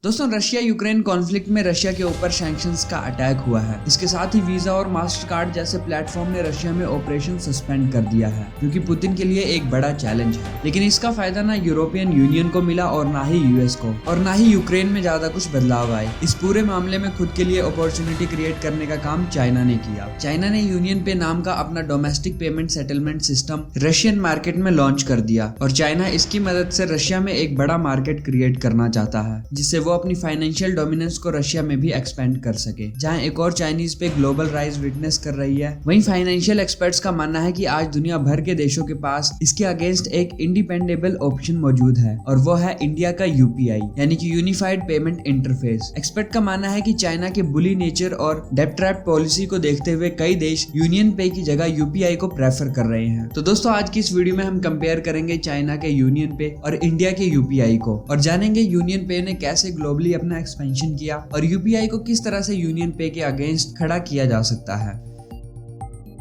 दोस्तों, Russia Ukraine conflict में Russia के ऊपर सैंक्शंस का अटैक हुआ है। इसके साथ ही वीजा और मास्टर कार्ड जैसे प्लेटफॉर्म ने रशिया में ऑपरेशन सस्पेंड कर दिया है, जो कि पुतिन के लिए एक बड़ा चैलेंज है। लेकिन इसका फायदा ना यूरोपियन यूनियन को मिला और ना ही यूएस को, और ना ही यूक्रेन में ज्यादा कुछ बदलाव आए। इस पूरे मामले में खुद के लिए अपॉर्चुनिटी क्रिएट करने का काम चाइना ने किया। चाइना ने यूनियन पे नाम का अपना domestic payment settlement system Russian market में लॉन्च कर दिया, और चाइना इसकी मदद से रशिया में एक बड़ा मार्केट क्रिएट करना चाहता है, जिससे वो अपनी फाइनेंशियल डोमिनेंस को रशिया में भी एक्सपेंड कर सके। जहां एक और चाइनीज पे ग्लोबल राइज विटनेस कर रही है, वहीं फाइनेंशियल एक्सपर्ट्स का मानना है कि आज दुनिया भर के देशों के पास इसके अगेंस्ट एक इंडिपेंडेबल ऑप्शन मौजूद है, और वो है इंडिया का यूपीआई यानी कि यूनिफाइड पेमेंट इंटरफेस। एक्सपर्ट का मानना है कि चाइना के बुली नेचर और डेब्ट ट्रैप पॉलिसी को देखते हुए कई देश यूनियन पे की जगह यूपीआई को प्रेफर कर रहे हैं। तो दोस्तों, आज की इस वीडियो में हम कंपेयर करेंगे चाइना के यूनियन पे और इंडिया के यूपीआई को, और जानेंगे यूनियन पे ने कैसे ग्लोबली अपना एक्सपेंशन किया और यूपीआई को किस तरह से यूनियन पे के अगेंस्ट खड़ा किया जा सकता है।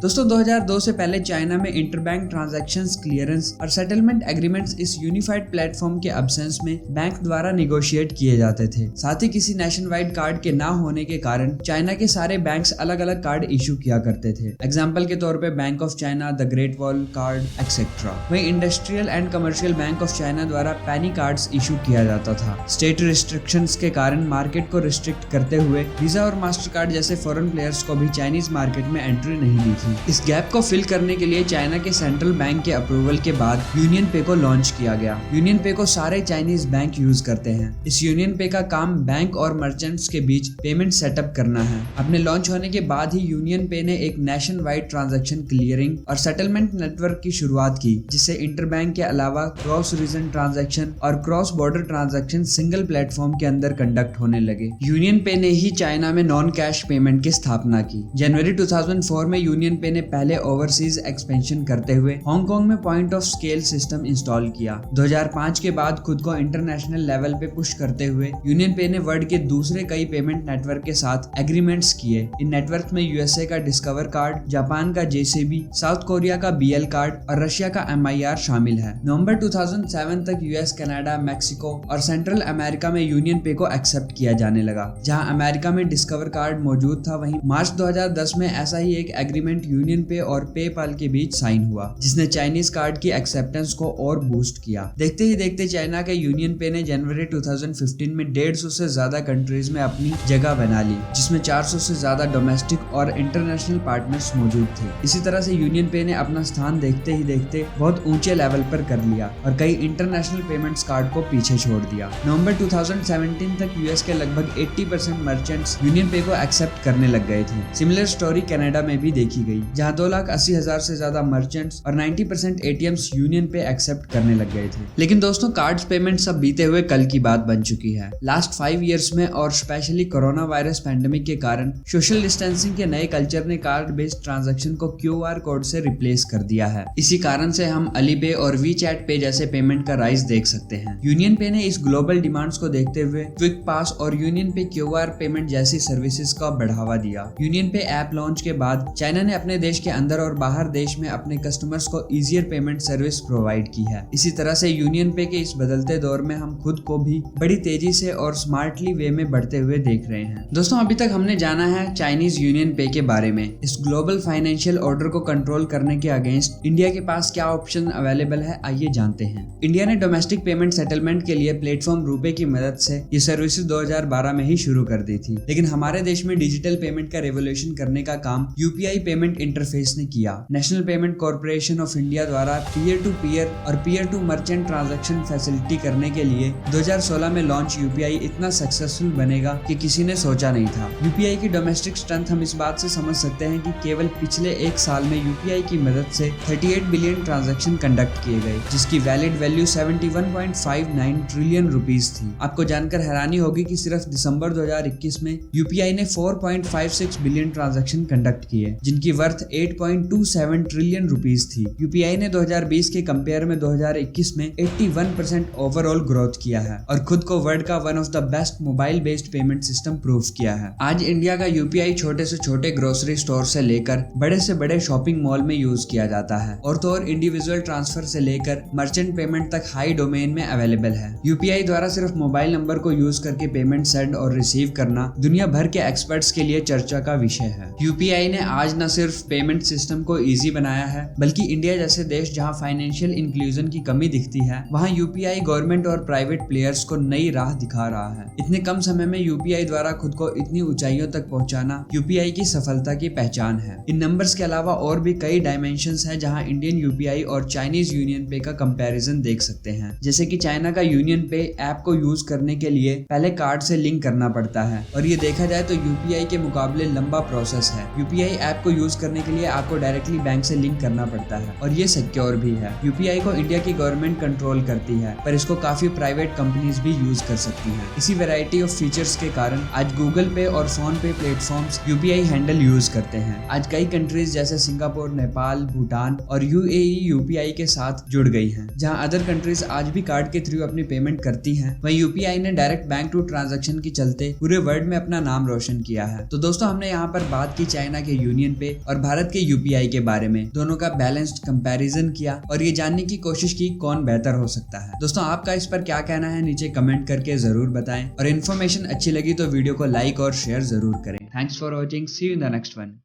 दोस्तों, 2002 से पहले चाइना में इंटरबैंक ट्रांजैक्शंस क्लियरेंस और सेटलमेंट एग्रीमेंट्स इस यूनिफाइड प्लेटफॉर्म के एब्सेंस में बैंक द्वारा निगोशिएट किए जाते थे। साथ ही किसी नेशन वाइड कार्ड के ना होने के कारण चाइना के सारे बैंक्स अलग अलग कार्ड इशू किया करते थे। एग्जाम्पल के तौर पे bank of China, the Great Wall card etcetera. वहीं industrial and commercial bank of China द्वारा पैनी कार्ड्स इशू किया जाता था। स्टेट रिस्ट्रिक्शंस के कारण मार्केट को रिस्ट्रिक्ट करते हुए वीजा और मास्टर कार्ड जैसे फॉरेन प्लेयर्स को भी चाइनीज मार्केट में एंट्री नहीं दी थी। इस गैप को फिल करने के लिए चाइना के सेंट्रल बैंक के अप्रूवल के बाद यूनियन पे को लॉन्च किया गया। यूनियन पे को सारे चाइनीज बैंक यूज करते हैं। इस यूनियन पे का काम बैंक और मर्चेंट्स के बीच पेमेंट सेटअप करना है। अपने लॉन्च होने के बाद ही यूनियन पे ने एक नेशन वाइड ट्रांजैक्शन क्लियरिंग और सेटलमेंट नेटवर्क की शुरुआत की, जिससे इंटरबैंक के अलावा क्रॉस रीजन ट्रांजैक्शन और cross border transaction single platform के अंदर कंडक्ट होने लगे। यूनियन पे ने ही चाइना में नॉन कैश पेमेंट की स्थापना की। जनवरी 2004 में यूनियन पे ने पहले ओवरसीज एक्सपेंशन करते हुए हांगकांग में point of scale system install किया। 2005 के बाद खुद को इंटरनेशनल लेवल पे पुश करते हुए यूनियन पे ने वर्ल्ड के दूसरे कई पेमेंट नेटवर्क के साथ एग्रीमेंट्स किए। इन नेटवर्क में यूएसए का डिस्कवर कार्ड, जापान का जेसीबी, साउथ कोरिया का बीएल कार्ड और रशिया का एमआईआर शामिल है। नवंबर 2007 तक यूएस, कनाडा, मैक्सिको और सेंट्रल अमेरिका में यूनियन पे को एक्सेप्ट किया जाने लगा। जहां अमेरिका में डिस्कवर कार्ड मौजूद था, वहीं मार्च 2010 में ऐसा ही एक एग्रीमेंट यूनियन पे और पेपाल के बीच साइन हुआ, जिसने चाइनीज कार्ड की एक्सेप्टेंस को और बूस्ट किया। देखते ही देखते चाइना के यूनियन पे ने जनवरी 2015 में 150 से ज्यादा कंट्रीज में अपनी जगह बना ली, जिसमें 400 से ज्यादा डोमेस्टिक और इंटरनेशनल पार्टनर्स मौजूद थे। इसी तरह से यूनियन पे ने अपना स्थान देखते ही देखते बहुत ऊंचे लेवल पर कर लिया और कई इंटरनेशनल पेमेंट्स कार्ड को पीछे छोड़ दिया। नवंबर 2017 तक यूएस के लगभग 80% मर्चेंट्स यूनियन पे को एक्सेप्ट करने लग गए थे। सिमिलर स्टोरी कनाडा में भी देखी गई, जहां 2,80,000 से ज्यादा मर्चेंट्स और 90% एटीएम्स यूनियन पे एक्सेप्ट करने लग गए थे। लेकिन दोस्तों, कार्ड्स पेमेंट सब बीते हुए कल की बात बन चुकी है। लास्ट 5 इयर्स में और स्पेशली कोरोना वायरस पैंडेमिक के कारण सोशल डिस्टेंसिंग के नए कल्चर ने कार्ड बेस्ड ट्रांजैक्शन को क्यूआर कोड से रिप्लेस कर दिया है। इसी कारण से हम अलीपे और वीचैट पे जैसे पेमेंट का राइज देख सकते हैं। यूनियन पे ने इस ग्लोबल डिमांड्स को देखते हुए क्विक पास और यूनियन पे क्यूआर पेमेंट जैसी सर्विसेज का बढ़ावा दिया। यूनियन पे ऐप लॉन्च के बाद चाइना ने अपने देश के अंदर और बाहर देश में अपने कस्टमर्स को इजियर पेमेंट सर्विस प्रोवाइड की है। इसी तरह से यूनियन पे के इस बदलते दौर में हम खुद को भी बड़ी तेजी से और स्मार्टली वे में बढ़ते हुए देख रहे हैं। दोस्तों, अभी तक हमने जाना है चाइनीज यूनियन पे के बारे में। इस ग्लोबल फाइनेंशियल ऑर्डर को कंट्रोल करने के अगेंस्ट इंडिया के पास क्या ऑप्शन अवेलेबल है, आइए जानते हैं। इंडिया ने डोमेस्टिक पेमेंट सेटलमेंट के लिए प्लेटफॉर्म रूपे की मदद से ये सर्विसेज 2012 में ही शुरू कर दी थी, लेकिन हमारे देश में डिजिटल पेमेंट का रेवोल्यूशन करने का काम यूपीआई पेमेंट इंटरफेस ने किया। National payment corporation of India द्वारा पीयर टू पीयर और peer to merchant transaction facility करने के लिए 2016 में लॉन्च यूपीआई इतना सक्सेसफुल बनेगा कि किसी ने सोचा नहीं था। यूपीआई की डोमेस्टिक स्ट्रेंथ हम इस बात से समझ सकते हैं कि केवल पिछले एक साल में यूपीआई की मदद से 38 बिलियन ट्रांजैक्शन कंडक्ट किए गए, जिसकी वैलिड वैल्यू 71.59 ट्रिलियन रुपीस थी। आपको जानकर हैरानी होगी कि सिर्फ दिसंबर 2021 में यूपीआई ने 4.56 बिलियन ट्रांजैक्शन कंडक्ट किए, जिनकी वर्थ 8.27 ट्रिलियन रुपीस थी। यूपीआई ने 2020 के कंपेयर में 2021 में 81% ओवरऑल ग्रोथ किया है और खुद को वर्ल्ड का one of the best mobile based payment system prove किया है। आज इंडिया का यूपीआई छोटे से छोटे ग्रोसरी स्टोर से लेकर बड़े से बड़े शॉपिंग मॉल में यूज किया जाता है और तो और इंडिविजुअल ट्रांसफर से लेकर मर्चेंट पेमेंट तक हाई डोमेन में अवेलेबल है। यूपीआई द्वारा सिर्फ मोबाइल नंबर को यूज करके पेमेंट सेंड और रिसीव करना दुनिया भर के एक्सपर्ट्स के लिए चर्चा का विषय है। यूपीआई ने आज न सिर्फ पेमेंट सिस्टम को इजी बनाया है, बल्कि इंडिया जैसे देश जहां फाइनेंशियल इंक्लूजन की कमी दिखती है, वहां यूपीआई गवर्नमेंट और प्राइवेट प्लेयर्स को नई राह दिखा रहा है। इतने कम समय में यूपीआई द्वारा खुद को इतनी ऊंचाइयों तक पहुंचाना यूपीआई की सफलता की पहचान है। इन नंबर्स के अलावा और भी कई डायमेंशंस हैं जहां इंडियन यूपीआई और चाइनीज यूनियन पे का कंपैरिजन देख सकते हैं। जैसे कि चाइना का यूनियन पे ऐप को यूज करने के लिए पहले कार्ड से लिंक करना पड़ता है और ये देखा जाए तो यूपीआई के मुकाबले लंबा प्रोसेस है। यूपीआई ऐप को यूज करने के लिए आपको डायरेक्टली बैंक से लिंक करना पड़ता है और ये सिक्योर भी है। यूपीआई को इंडिया की गवर्नमेंट कंट्रोल करती है, पर इसको काफी प्राइवेट कंपनीज भी यूज कर सकती हैं। इसी वैरायटी ऑफ फीचर्स के कारण आज गूगल पे और फोन पे प्लेटफॉर्म्स यूपीआई हैंडल यूज करते हैं। आज कई कंट्रीज जैसे सिंगापुर, नेपाल, भूटान और यूएई यूपीआई के साथ जुड़ गई हैं। जहां अदर कंट्रीज आज भी कार्ड के थ्रू अपनी पेमेंट करती हैं, वहीं यूपीआई ने डायरेक्ट बैंक टू ट्रांजैक्शन के चलते पूरे वर्ल्ड में अपना नाम रोशन किया है। तो दोस्तों, हमने यहाँ पर बात की चाइना के यूनियन पे और भारत के यूपीआई के बारे में, दोनों का बैलेंस्ड कंपैरिजन किया और ये जानने की कोशिश की कौन बेहतर हो सकता है। दोस्तों, आपका इस पर क्या कहना है नीचे कमेंट करके जरूर बताएं और इन्फॉर्मेशन अच्छी लगी तो वीडियो को लाइक और शेयर जरूर करें। Thanks for watching, see you in the next one.